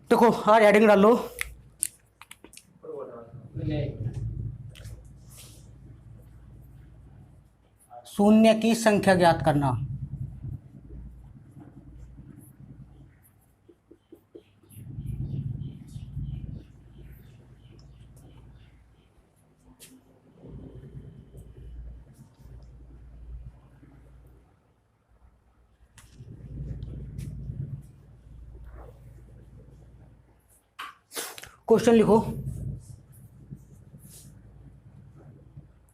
देखो आज हेडिंग डालो, शून्य की संख्या ज्ञात करना। क्वेश्चन लिखो।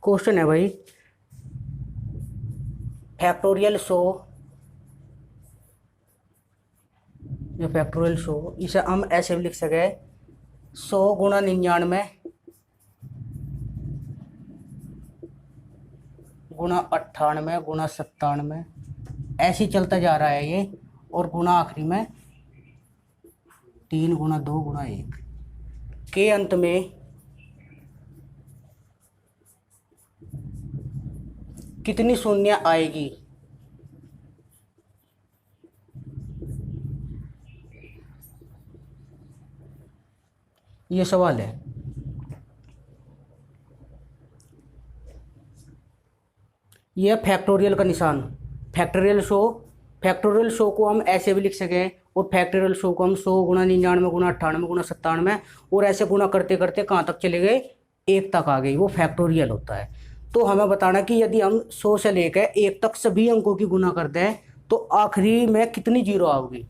क्वेश्चन है भाई, फैक्टोरियल शो, ये फैक्टोरियल शो, इसे हम ऐसे भी लिख सके 100 गुणा 99 गुणा 98 गुणा 97, ऐसे ही चलता जा रहा है ये, और गुणा आखिरी में 3 गुणा 2 गुणा 1 के अंत में कितनी शून्य आएगी। ये सवाल है। यह फैक्टोरियल का निशान, फैक्टोरियल शो, फैक्टोरियल शो को हम ऐसे भी लिख सकें, और फैक्टोरियल शो को हम 100 गुणा 99 गुणा 98 गुणा 97, और ऐसे गुणा करते करते कहाँ तक चले गए, 1 तक आ गई, वो फैक्टोरियल होता है। तो हमें बताना कि यदि हम 100 से लेकर 1 तक सभी अंकों की गुणा करते हैं तो आखिरी में कितनी जीरो आओगी,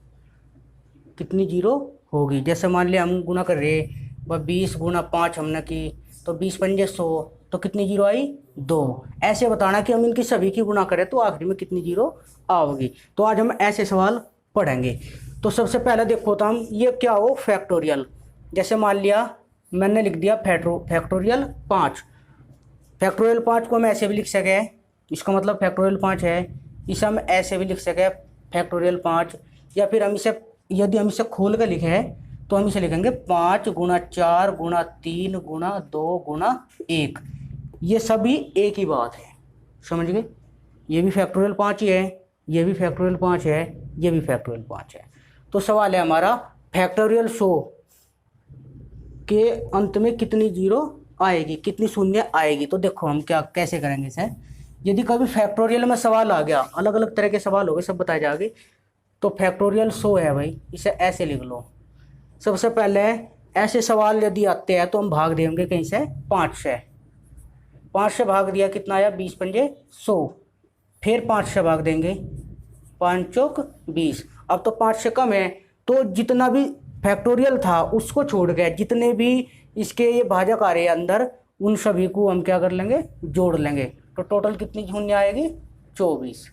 कितनी जीरो होगी। जैसे मान लिया हम गुणा कर रहे, वह 20 गुणा 5 हमने की, तो 20 पंजे 100, तो कितनी जीरो आई, 2। ऐसे बताना कि हम इनकी सभी की गुणा करें तो आखिरी में कितनी जीरो आओगी। तो आज हम ऐसे सवाल पढ़ेंगे। तो सबसे पहले देखो तो हम ये क्या हो, फैक्टोरियल। जैसे मान लिया मैंने लिख दिया फैक्टोरियल 5, फैक्टोरियल 5 को हम ऐसे भी लिख सके, इसका मतलब फैक्टोरियल 5 है, इसे हम ऐसे भी लिख सके फैक्टोरियल 5, या फिर हम इसे, यदि हम इसे खोल कर लिखे तो हम इसे लिखेंगे 5 गुणा 4 गुणा 3 गुणा 2 गुणा 1। ये सभी एक ही बात है, समझ गए। ये भी फैक्टोरियल 5 ही है, ये भी फैक्टोरियल 5 है, ये भी फैक्टोरियल 5 है। तो सवाल है हमारा, फैक्टोरियल शो के अंत में कितनी जीरो आएगी, कितनी शून्य आएगी। तो देखो हम क्या कैसे करेंगे इसे। यदि कभी फैक्टोरियल में सवाल आ गया, अलग अलग तरह के सवाल हो गए, सब बताए जाएंगे। तो फैक्टोरियल शो है भाई, इसे ऐसे लिख लो। सबसे पहले ऐसे सवाल यदि आते हैं तो हम भाग देंगे कहीं से 5 से, 5 से भाग दिया कितना आया, 20 पंजे 100, फिर 5 से भाग देंगे, 5 चौक 20। अब तो 5 से कम है, तो जितना भी फैक्टोरियल था उसको छोड़ के जितने भी इसके ये भाजक आ रहे हैं अंदर, उन सभी को हम क्या कर लेंगे, जोड़ लेंगे। तो टोटल कितनी शून्य आएगी, 24।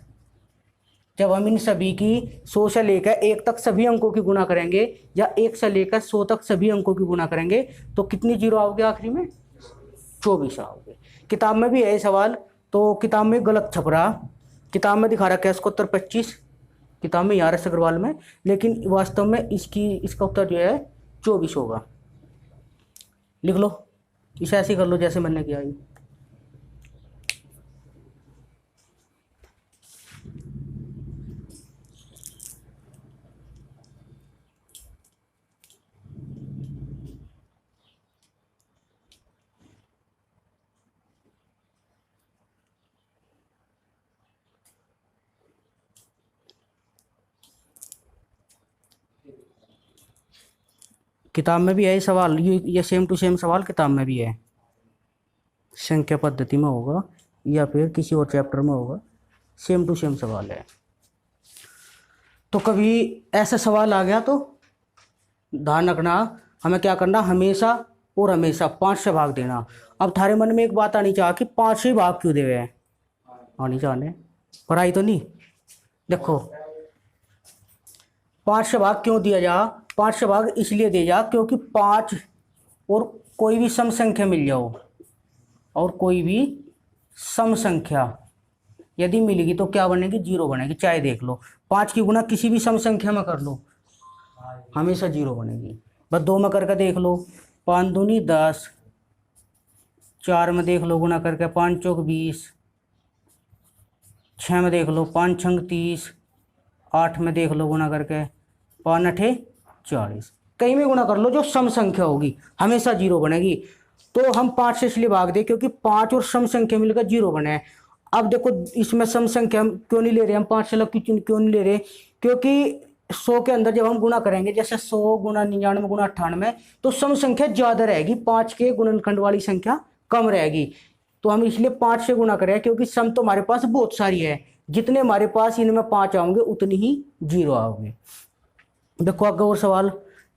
जब हम इन सभी की 100 से लेकर 1 तक सभी अंकों की गुणा करेंगे, या 1 से लेकर 100 तक सभी अंकों की गुणा करेंगे, तो कितनी जीरो आओगे आखिरी में, 24 आओगे। किताब में भी है सवाल, तो किताब में गलत छप रहा, किताब में दिखा रखा है इसको उत्तर 25, किताब में यार अग्रवाल में, लेकिन वास्तव में इसका उत्तर जो है 24 होगा। लिख लो, इसे ऐसे कर लो जैसे मैंने किया। किताब में भी है सवाल, ये सेम टू सेम सवाल किताब में भी है, संख्या पद्धति में होगा या फिर किसी और चैप्टर में होगा, सेम टू सेम सवाल है। तो कभी ऐसा सवाल आ गया तो ध्यान रखना, हमें क्या करना, हमेशा और हमेशा 5 से भाग देना। अब थारे मन में एक बात आनी चाहिए कि 5 से भाग क्यों दे हैं, आनी चाहिए, पढ़ाई तो नहीं। देखो 5 से भाग क्यों दिया जा, 5 से भाग इसलिए दे जा क्योंकि 5 और कोई भी सम संख्या मिल जाओ, और कोई भी सम संख्या यदि मिलेगी तो क्या बनेगी, जीरो बनेगी। चाहे देख लो 5 की गुणा किसी भी सम संख्या में कर लो, हमेशा जीरो बनेगी। बस 2 में करके देख लो, 5 दूनी 10, 4 में देख लो गुणा करके 5 चौक 20, 6 में देख लो 5 छंग 30, 8 में देख लो गुणा करके 5 अठे 40। कहीं में गुना कर लो, जो सम संख्या होगी हमेशा जीरो बनेगी। तो हम 5 से इसलिए भाग दे क्योंकि 5 और सम संख्या मिलकर जीरो बने हैं। अब देखो इसमें सम संख्या हम क्यों नहीं ले रहे, हम 5 से अलग क्यों नहीं ले रहे, क्योंकि 100 के अंदर जब हम गुना करेंगे, जैसे 100 गुना 99 गुना 98, तो सम संख्या ज्यादा रहेगी, 5 के गुणनखंड वाली संख्या कम रहेगी। तो हम इसलिए 5 से गुना करें क्योंकि सम तो हमारे पास बहुत सारी है, जितने हमारे पास इनमें 5 आओगे उतनी ही जीरो आओगे। देखो आगे और सवाल,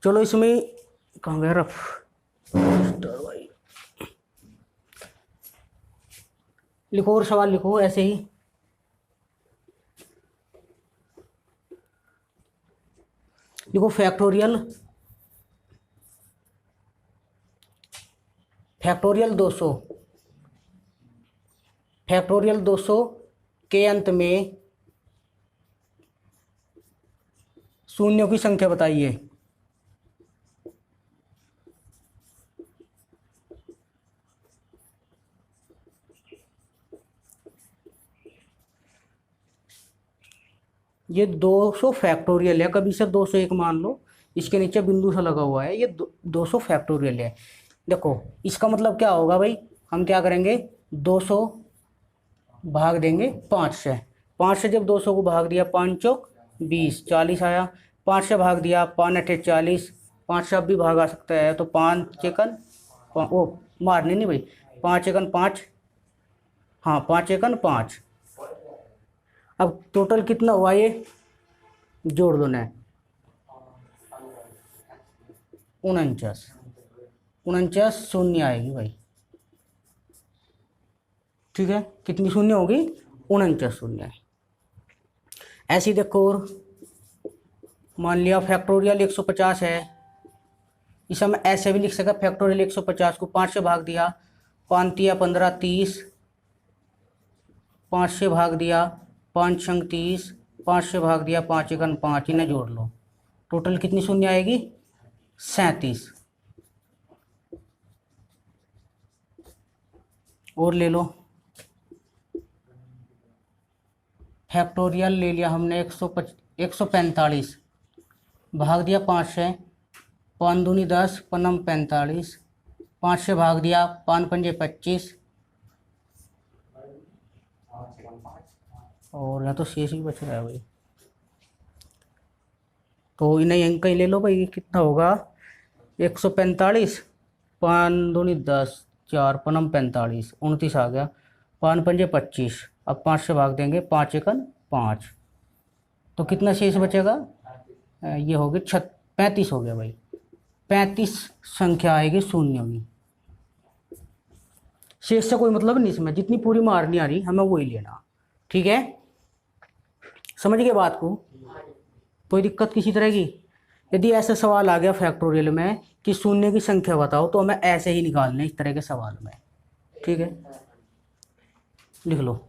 चलो इसमें कहाँ गया रफ, लिखो और सवाल लिखो ऐसे ही। लिखो फैक्टोरियल 200, फैक्टोरियल 200 के अंत में शून्यों की संख्या बताइए। ये 200 फैक्टोरियल है, कभी से 201 मान लो, इसके नीचे बिंदु सा लगा हुआ है, ये 200 फैक्टोरियल है। देखो इसका मतलब क्या होगा भाई, हम क्या करेंगे, 200 भाग देंगे 5 से, 5 से जब 200 को भाग दिया, 5 चौक 20, 40 आया, 5 से भाग दिया, 5 अठे 40, 5 से अब भी भागा सकता है, तो 5 एकन ओ मारने नहीं भाई, 5 एकन 5, हाँ 5 एकन 5। अब टोटल कितना हुआ ये, जोड़ दो ना, 49, 49 शून्य आएगी भाई, ठीक है, कितनी शून्य होगी, 49 शून्य। ऐसे ही देखो, और मान लिया फैक्टोरियल 150 है, इसे हम ऐसे भी लिख सका, फैक्टोरियल 150 को 5 से भाग दिया, 5 तिया 15 30, 5 से भाग दिया, 5 छंग 30, 5 से भाग दिया, 5 एकन 5, इन्हें जोड़ लो, टोटल कितनी शून्य आएगी, 37। और ले लो, फैक्टोरियल ले लिया हमने 145, भाग दिया 5 से, 5 दूनी 10, पन्नम 45, 5 से भाग दिया, 5 पंजे 25, और यहाँ तो शेष ही बच रहा है भाई, तो इन्हें यहीं कहीं ले लो भाई, कितना होगा, 145, 5 दूनी 10, 4 पन्नम 45, 29 आ गया, 5 पंजे 25, अब 5 से भाग देंगे, 5 एकन 5, तो कितना शेष बचेगा, ये हो गया 35 हो गया भाई, 35 संख्या आएगी शून्य की। शेष से कोई मतलब नहीं इसमें, जितनी पूरी मारनी आ रही हमें वही लेना, ठीक है, समझ गए बात को, कोई दिक्कत किसी तरह की। यदि ऐसा सवाल आ गया फैक्टोरियल में कि शून्य की संख्या बताओ, तो हमें ऐसे ही निकालने इस तरह के सवाल में, ठीक है, लिख लो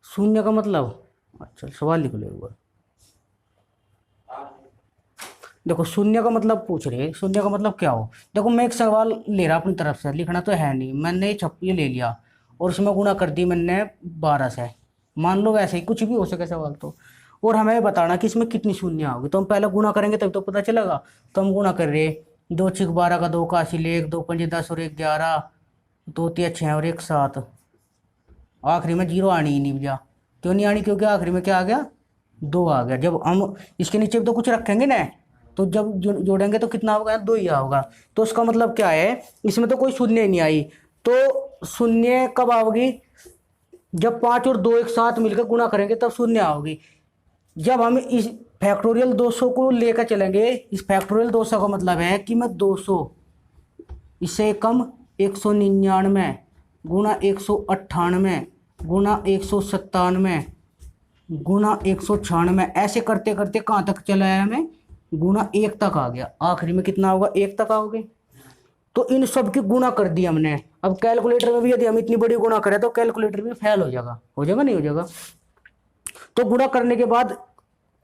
शून्य का मतलब, अच्छा सवाल लिख लो एक बार। देखो शून्य का मतलब पूछ रहे, शून्य का मतलब क्या हो, देखो मैं एक सवाल ले रहा अपनी तरफ से, लिखना तो है नहीं, मैंने ये ले लिया और उसमें गुणा कर दी मैंने 12 से, मान लो वैसे ही कुछ भी हो सके सवाल तो, और हमें बताना कि इसमें कितनी शून्य होगी, तो हम पहले गुणा करेंगे तब तो पता चलेगा। तो हम गुणा कर रहे, 2 6 12 का 2 का हासिल 1, 2 5 10 और 1 11, 2 3 6 और 1 7, आखिरी में 0 आनी ही नहीं भैया, क्यों नहीं आनी, क्योंकि आखिरी में क्या आ गया, 2 आ गया। जब हम इसके नीचे तो कुछ रखेंगे ना, तो जब जोड़ेंगे तो कितना होगा, 2 ही होगा, तो उसका मतलब क्या है, इसमें तो कोई शून्य नहीं आई, तो शून्य कब आओगी, जब 5 और 2 एक साथ मिलकर गुणा करेंगे तब शून्य आओगी। जब हम इस फैक्टोरियल 200 को लेकर चलेंगे, इस फैक्टोरियल 200 का मतलब है कि मैं 200 इससे कम 199 गुणा 198 गुणा 197 गुणा 196, ऐसे करते करते कहाँ तक चला है, हमें गुणा 1 तक आ गया, आखिरी में कितना होगा, 1 तक आओगे। तो इन सब की गुणा कर दी हमने। अब कैलकुलेटर में भी यदि हम इतनी बड़ी गुणा करें तो कैलकुलेटर भी फेल हो जाएगा, नहीं हो जाएगा। तो गुणा करने के बाद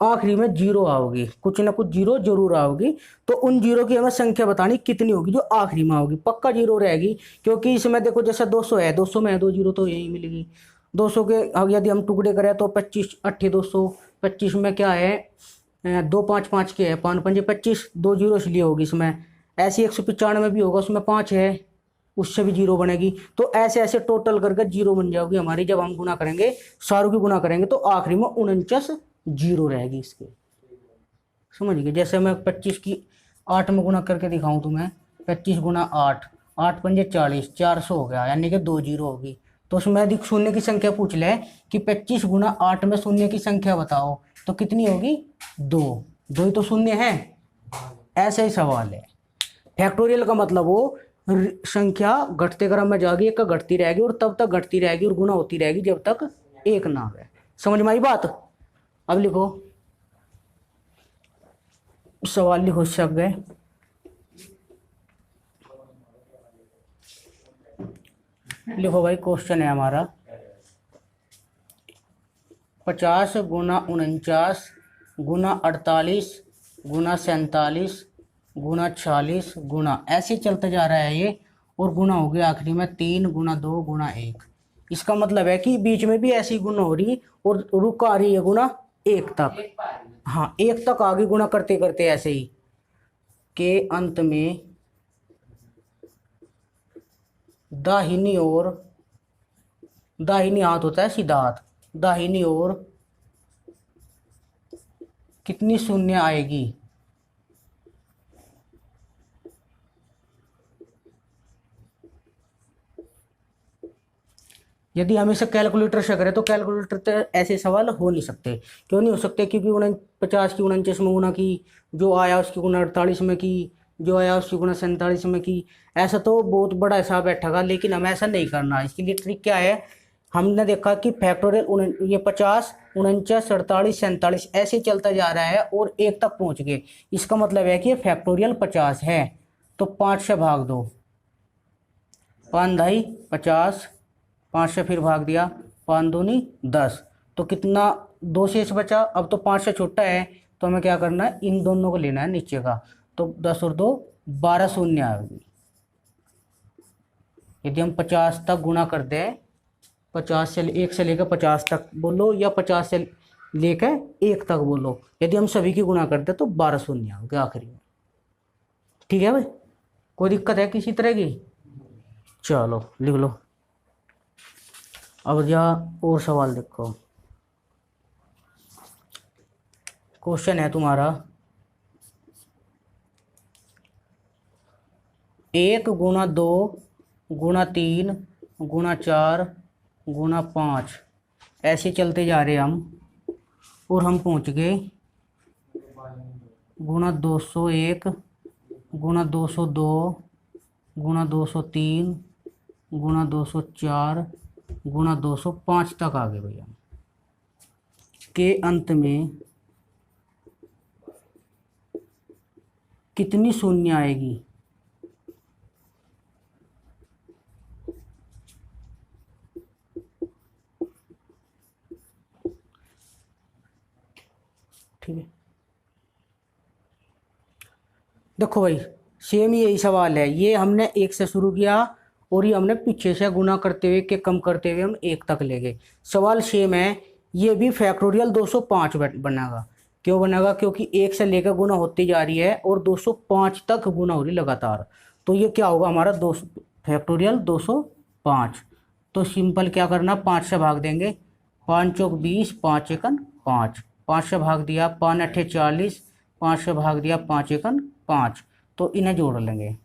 आखिरी में 0 आओगी, कुछ ना कुछ 0 जरूर आओगी, तो उन 0 की हमें संख्या बतानी कितनी होगी जो आखिरी में आओगी, पक्का 0 रहेगी, क्योंकि इसमें देखो जैसे 200 है, 200 में 2 0 तो यही मिलेगी। 200 के यदि हम टुकड़े करें तो 25 8 200, 25 में क्या है दो पाँच पाँच के है, पाँच पंजे 25, दो जीरो इसलिए होगी इसमें। ऐसे 195 भी होगा, उसमें 5 है, उससे भी जीरो बनेगी। तो ऐसे ऐसे टोटल करके जीरो बन जाओगी हमारी। जब हम गुना करेंगे, सारों की गुना करेंगे तो आखिरी में 49 जीरो रहेगी इसके। समझ गए? जैसे मैं 25 की 8 में गुना करके दिखाऊं तुम्हें, 25 गुना 8, 8 पंजे 40, 400 हो गया, यानी कि 2 जीरो होगी। तो उसमें यदि शून्य की संख्या पूछ ले कि 25 गुना 8 में शून्य की संख्या बताओ, तो कितनी होगी? 2। 2 ही तो शून्य है। ऐसा ही सवाल है। फैक्टोरियल का मतलब वो संख्या घटते क्रम में जाएगी, एक का घटती रहेगी और तब तक घटती रहेगी और गुना होती रहेगी जब तक एक ना आए। समझ में आई बात? अब लिखो, सवाल लिखो सब गए। लिखो भाई, क्वेश्चन है हमारा 50 गुना 49 गुना 48 गुना 47 गुना 46 गुना, ऐसे चलते जा रहा है ये, और गुना हो गया आखिरी में 3 गुना 2 गुना 1। इसका मतलब है कि बीच में भी ऐसी गुना हो रही और रुक आ रही है गुना 1 तक। हाँ, 1 तक आगे गुना करते करते ऐसे ही के अंत में दाहिनी ओर, दाहिनी हाथ होता है सीधा हाथ, दाहिनी ओर कितनी शून्य आएगी? यदि हम इसे कैलकुलेटर से करें तो कैलकुलेटर तो ऐसे सवाल हो नहीं सकते। क्यों नहीं हो सकते? क्योंकि 50 की 49 में गुना की, जो आया उसकी गुना 48 में की, जो आया उसकी गुना 47 में की। ऐसा तो बहुत बड़ा हिसाब बैठेगा, लेकिन हमें ऐसा नहीं करना। इसके लिए ट्रिक क्या है? हमने देखा कि फैक्टोरियल ये 50 49 48 47 ऐसे चलता जा रहा है और 1 तक पहुंच गए। इसका मतलब है कि ये फैक्टोरियल 50 है। तो 5 से भाग दो, 5 ढाई 50, 5 से फिर भाग दिया, 5 दूनी 10। तो कितना? 2 शेष बचा। अब तो 5 से छोटा है, तो हमें क्या करना है? इन दोनों को लेना है नीचे का। तो 10 और 2 12 शून्य आएगी। यदि हम 50 तक गुणा कर दें, 50 से 1 से लेकर 50 तक बोलो, या 50 से लेकर 1 तक बोलो, यदि हम सभी की गुणा करते तो 12 शून्य आएगा आखिरी में। ठीक है भाई? कोई दिक्कत है किसी तरह की? चलो लिख लो। अब जा और सवाल देखो। क्वेश्चन है तुम्हारा 1 गुना 2 गुना 3 गुना 4 गुना 5, ऐसे चलते जा रहे हम, और हम पहुंच गए गुना 201 गुना 202 गुना 203 गुना 204 गुना 205 तक आ गए भैया। के अंत में कितनी शून्य आएगी? ठीक है, देखो भाई, सेम यही सवाल है। ये हमने 1 से शुरू किया और ये हमने पीछे से गुना करते हुए के कम करते हुए हम 1 तक ले गए। सवाल सेम है। ये भी फैक्टोरियल 205 बनेगा। क्यों बनेगा? क्योंकि 1 से लेकर गुना होती जा रही है और 205 तक गुना हो रही लगातार। तो ये क्या होगा हमारा? 2 फैक्टोरियल 205। तो सिंपल क्या करना, 5 से भाग देंगे, 5 चौक 20, 5 एकन 5, 5 से भाग दिया, 5 अट्ठे 40, 5 से भाग दिया, 5 एकन 5। तो इन्हें जोड़ लेंगे,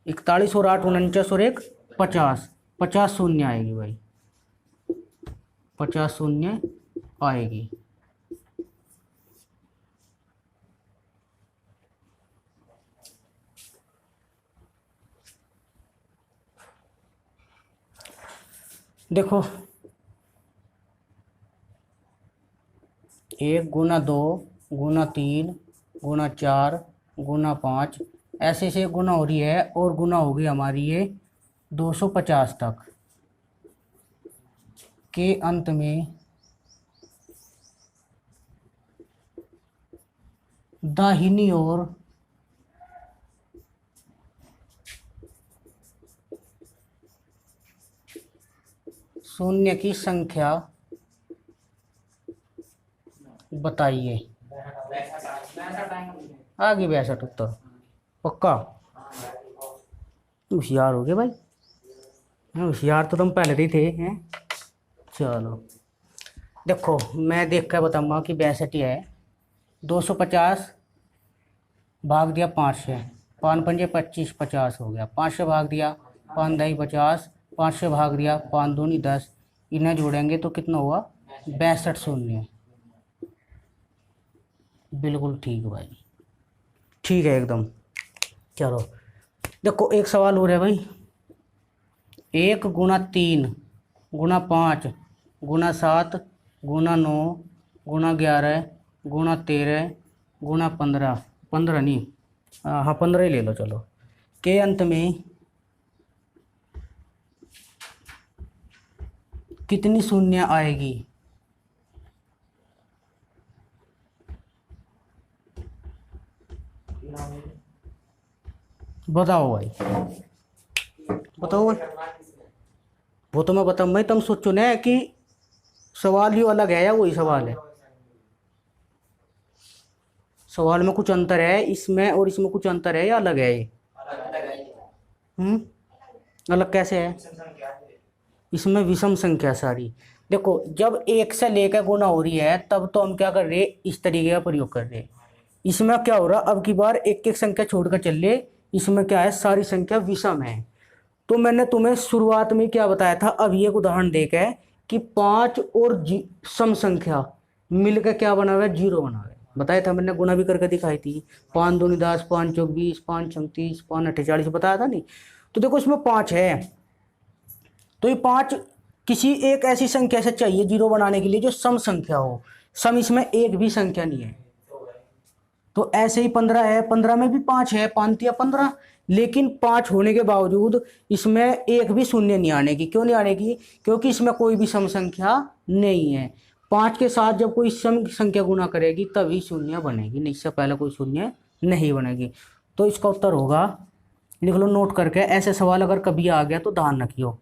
41 और 8 49 और 1 50, 50 शून्य आएगी भाई, 50 शून्य आएगी। देखो, 1 गुना 2 गुना 3 गुना 4 गुना 5, ऐसे से गुना हो रही है और गुना हो गई हमारी ये 250 तक। के अंत में दाहिनी ओर शून्य की संख्या बताइए। आ गई 62 उत्तर। पक्का होशियार हो गए भाई। होशियार तो तुम पहले ही थे हैं। चलो देखो मैं देख कर बताऊंगा कि 62 है। 250 भाग दिया 5 से, 5 पंजे 25, 50 हो गया। 5 से भाग दिया 5 दही 50, 5 से भाग दिया 5 दूनी 10, इन्हें जोड़ेंगे तो कितना हुआ 62 शून्य। बिल्कुल ठीक भाई, ठीक है एकदम। चलो देखो एक सवाल हो रहा है भाई। 1 गुना 3 गुना 5 गुना 7 गुना 9 गुना 11 गुना 13 गुना 15, 15 नहीं, हाँ 15 ही ले लो चलो, के अंत में कितनी शून्य आएगी? बताओ भाई, बताओ भाई। वो तो मैं बताऊँ भाई, तुम सोचो ना कि सवाल ही अलग है या वही सवाल है? सवाल में कुछ अंतर है इसमें और इसमें कुछ अंतर है या अलग है ये? अलग कैसे है? इसमें विषम संख्या सारी। देखो जब एक से लेकर गुना हो रही है तब तो हम क्या कर रहे हैं, इस तरीके का प्रयोग कर रहे हैं। इसमें क्या हो रहा, अब की बार एक एक संख्या छोड़कर चल ले, इसमें क्या है सारी संख्या विषम है। तो मैंने तुम्हें शुरुआत में क्या बताया था, अब ये एक उदाहरण देकर कि 5 और सम संख्या मिलकर क्या बना हुआ है, 0 बना हुआ है। बताया था मैंने, गुना भी करके दिखाई थी। 5 दूनी 10, 5 चौक 20, 5 छम 30, 5 अट्ठे 40 बताया था नहीं? तो देखो इसमें 5 है, तो ये 5 किसी एक ऐसी संख्या से चाहिए 0 बनाने के लिए जो सम संख्या हो। सम इसमें एक भी संख्या नहीं है। तो ऐसे ही 15 है, 15 में भी 5 है, 5 या 15, लेकिन 5 होने के बावजूद इसमें एक भी शून्य नहीं आने की। क्यों नहीं आने की? क्योंकि इसमें कोई भी सम संख्या नहीं है। 5 के साथ जब कोई सम संख्या गुना करेगी तभी शून्य बनेगी, नहीं इससे पहले कोई शून्य नहीं बनेगी। तो इसका उत्तर होगा, लिख लो नोट करके, ऐसे सवाल अगर कभी आ गया तो ध्यान रखियो।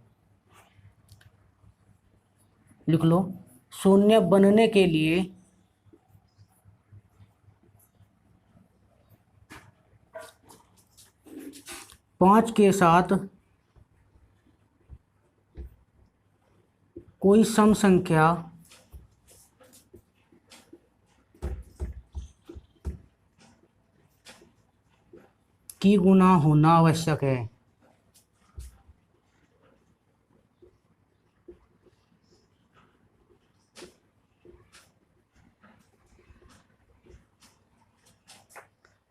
लिख लो, शून्य बनने के लिए 5 के साथ कोई सम संख्या की गुना होना आवश्यक है।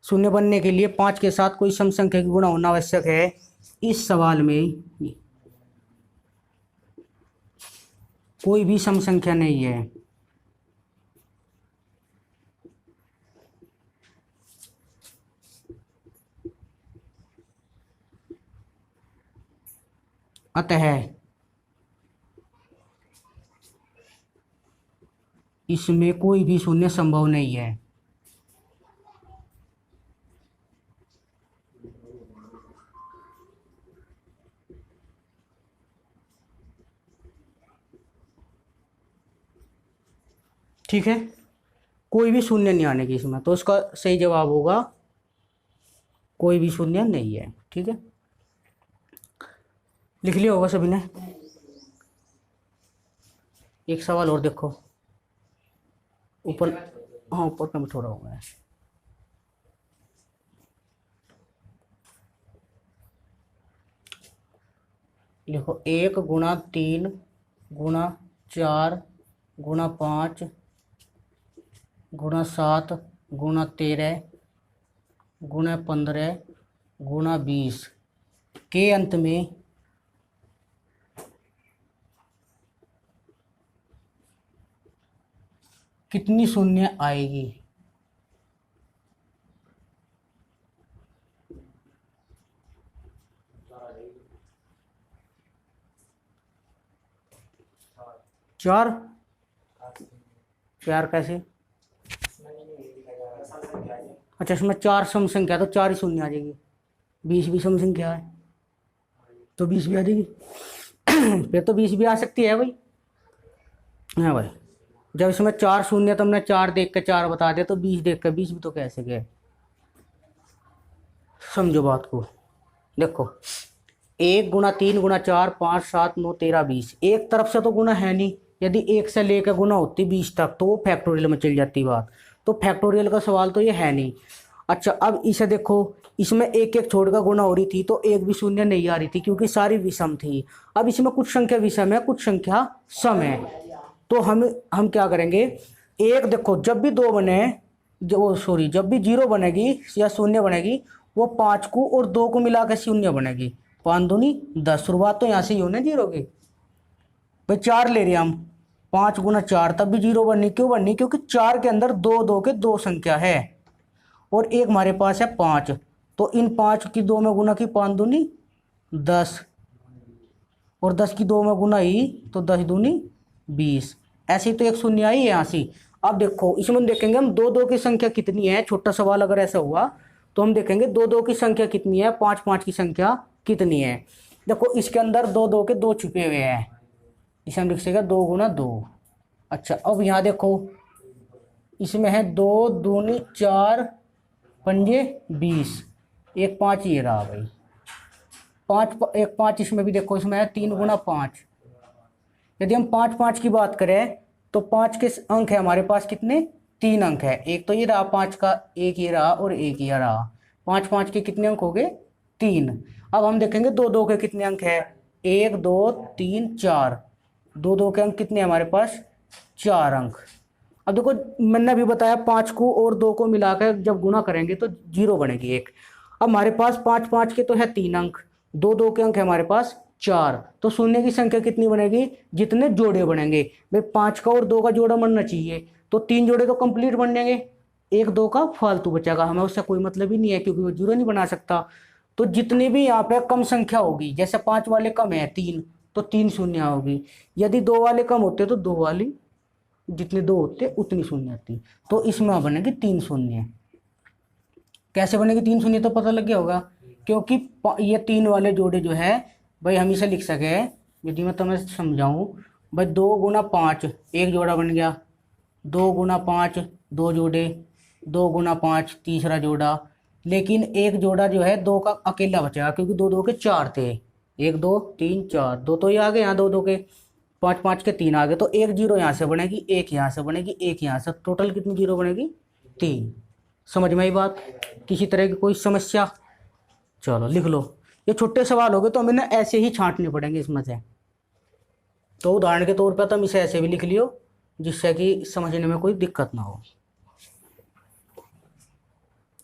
शून्य बनने के लिए 5 के साथ कोई सम संख्या की गुणा होना आवश्यक है। इस सवाल में कोई भी सम संख्या नहीं है। अतः इसमें कोई भी शून्य संभव नहीं है। ठीक है, कोई भी शून्य नहीं आने की इसमें, तो इसका सही जवाब होगा कोई भी शून्य नहीं है। ठीक है, लिख लिया होगा सभी ने। एक सवाल और देखो ऊपर, हाँ ऊपर का थोड़ा होगा। लिखो 1 गुना 3 गुना 4 गुना 5 गुना 7 गुना 13 गुना 15 गुना 20 के अंत में कितनी शून्य आएगी? चार। चार कैसे? अच्छा इसमें 4 सम संख्या तो 4 ही शून्य आ जाएगी। 20 भी सम संख्या है तो 20 भी आ जाएगी। फिर तो 20 भी आ सकती है भाई। हाँ भाई, जब इसमें 4 शून्य, तो हमने 4 देख के 4 बता दिया, तो 20 देख के 20 भी तो कह सके। समझो बात को। देखो 1 × 3 × 4 5 7 9 13 20, एक तरफ से तो गुना है नहीं। यदि एक से लेकर गुना होती 20 तक तो वो फैक्टोरियल में चल जाती बात। तो फैक्टोरियल का सवाल तो ये है नहीं। अच्छा अब इसे देखो, इसमें एक एक छोड़कर गुना हो रही थी तो एक भी शून्य नहीं आ रही थी क्योंकि सारी विषम थी। अब इसमें कुछ संख्या विषम है, कुछ संख्या सम है। तो हम क्या करेंगे, एक देखो जब भी दो बने, जो सॉरी जब भी जीरो बनेगी या शून्य बनेगी, वो 5 को और 2 को मिला के शून्य बनेगी। 5 दूनी 10, शुरुआत तो यहाँ से ही होने जीरो की। भाई 4 ले रहे हम, 5 × 4 तब भी जीरो बननी, क्यों बननी, क्योंकि 4 के अंदर दो दो के दो संख्या है और एक हमारे पास है 5। तो इन 5 की 2 में गुना की, 5 दूनी 10 और 10 की 2 में गुना ही, तो 10 दूनी 20। ऐसी तो एक शून्य आई है यहाँ से। अब देखो इसमें देखेंगे हम दो दो की संख्या कितनी है। छोटा सवाल अगर ऐसा हुआ तो हम देखेंगे दो दो की संख्या कितनी है, 5 5 की संख्या कितनी है। देखो इसके अंदर दो दो के दो छुपे हुए हैं, इसे हम लिख सकेंगे 2 × 2। अच्छा अब यहाँ देखो इसमें है 2 दूनी 4 पंजे 20, एक 5 ये रहा भाई, 5 एक 5 इसमें भी देखो, इसमें है 3 × 5। यदि हम 5 5 की बात करें तो 5 के अंक है हमारे पास कितने, 3 अंक है। एक तो ये रहा 5 का, एक ये रहा और एक ये रहा। 5 5 के कितने अंक हो गए, 3। अब हम देखेंगे दो दो के कितने अंक है, 1 2 3 4। दो दो के अंक कितने हमारे पास, 4 अंक। अब देखो मैंने भी बताया 5 को और 2 को मिलाकर जब गुणा करेंगे तो जीरो बनेगी एक। अब हमारे पास 5 5 के तो है 3 अंक, दो दो के अंक है हमारे पास 4। तो शून्य की संख्या कितनी बनेगी, जितने जोड़े बनेंगे। भाई 5 का और 2 का जोड़ा बनना चाहिए, तो 3 जोड़े तो कंप्लीट बन जाएंगे, 1 2 का फालतू बचेगा, हमें उससे कोई मतलब ही नहीं है क्योंकि वो जीरो नहीं बना सकता। तो जितनी भी यहाँ पे कम संख्या होगी, जैसे 5 वाले कम है 3, तो 3 शून्य होगी। यदि 2 वाले कम होते तो 2 वाली, जितने 2 होते उतनी शून्य आती। तो इसमें बनेगी 3 शून्य। कैसे बनेगी 3 शून्य, तो पता लग गया होगा, क्योंकि ये 3 वाले जोड़े जो है भाई हम इसे लिख सके, यदि मैं तुम्हें समझाऊं, भाई 2 × 5 एक जोड़ा बन गया, 2 × 5 दो जोड़े, 2 × 5 तीसरा जोड़ा। लेकिन एक जोड़ा जो है 2 का अकेला बचेगा क्योंकि 2 2 के 4 थे, 1 2 3 4, 2 तो ये आ गए यहाँ, 2 2 के 5 5 के 3 आ गए। तो एक जीरो यहाँ से बनेगी, एक यहाँ से बनेगी, एक यहाँ से, टोटल कितनी जीरो बनेगी, 3। समझ में आई बात, किसी तरह की कोई समस्या। चलो लिख लो, ये छोटे सवाल हो गए तो हमें ना ऐसे ही छांटने पड़ेंगे इसमें से। तो उदाहरण के तौर पर तुम इसे ऐसे भी लिख लियो जिससे कि समझने में कोई दिक्कत ना हो।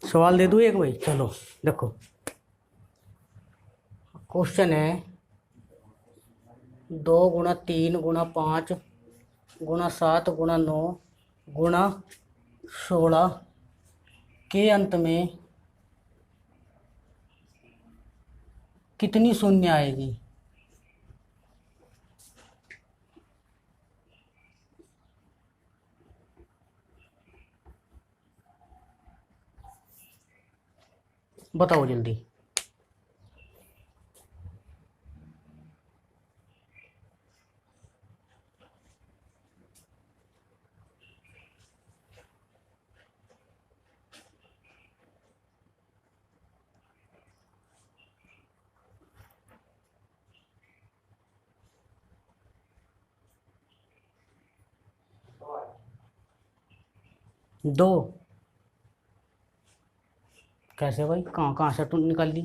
सवाल दे दूँ एक भाई, चलो देखो क्वेश्चन है 2 × 3 × 5 × 7 × 9 × 16 के अंत में कितनी शून्य आएगी। बताओ जल्दी। दो कैसे भाई, कहाँ कहाँ से निकाल ली।